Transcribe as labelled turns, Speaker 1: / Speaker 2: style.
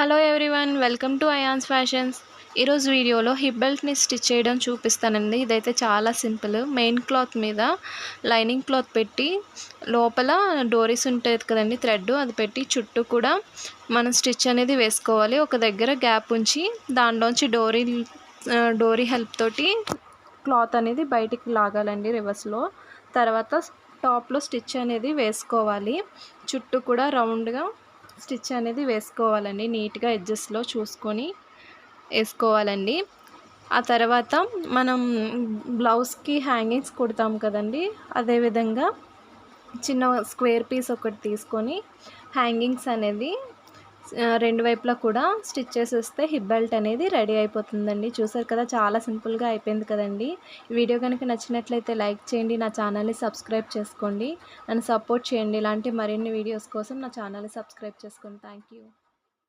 Speaker 1: Hello everyone, welcome to ions fashions. ఈరోజు వీడియోలో hip బెల్ట్ని stitch చేయడం చూపిస్తానండి. ఇదైతే చాలా సింపుల్. మెయిన్ క్లాత్ మీద లైనింగ్ క్లాత్ పెట్టి లోపల డోరీస్ ఉంటుంది కదండి, థ్రెడ్ అది పెట్టి చుట్టూ కూడా మనం స్టిచ్ అనేది వేసుకోవాలి. ఒక దగ్గర గ్యాప్ ఉంచి దానిలోంచి డోరీ హెల్ప్ తోటి క్లాత్ అనేది బయటికి లాగాలండి రివర్స్లో. తర్వాత టాప్లో స్టిచ్ అనేది వేసుకోవాలి. చుట్టూ కూడా రౌండ్గా స్టిచ్ అనేది వేసుకోవాలండి. నీట్గా ఎడ్జెస్లో చూసుకొని వేసుకోవాలండి. ఆ తర్వాత మనం బ్లౌజ్కి హ్యాంగింగ్స్ కుడతాం కదండి, అదేవిధంగా చిన్న స్క్వేర్ పీస్ ఒకటి తీసుకొని హ్యాంగింగ్స్ అనేది రెండు వైపులా కూడా స్టిచ్ చేసేస్తే హిప్ బెల్ట్ అనేది రెడీ అయిపోతుందండి. చూసారు కదా, చాలా సింపుల్గా అయిపోయింది కదండి. ఈ వీడియో కనుక నచ్చినట్లయితే లైక్ చేయండి, నా ఛానల్ని సబ్స్క్రైబ్ చేసుకోండి, నన్ను సపోర్ట్ చేయండి. ఇలాంటి మరిన్ని వీడియోస్ కోసం నా ఛానల్ని సబ్స్క్రైబ్ చేసుకోండి. Thank you.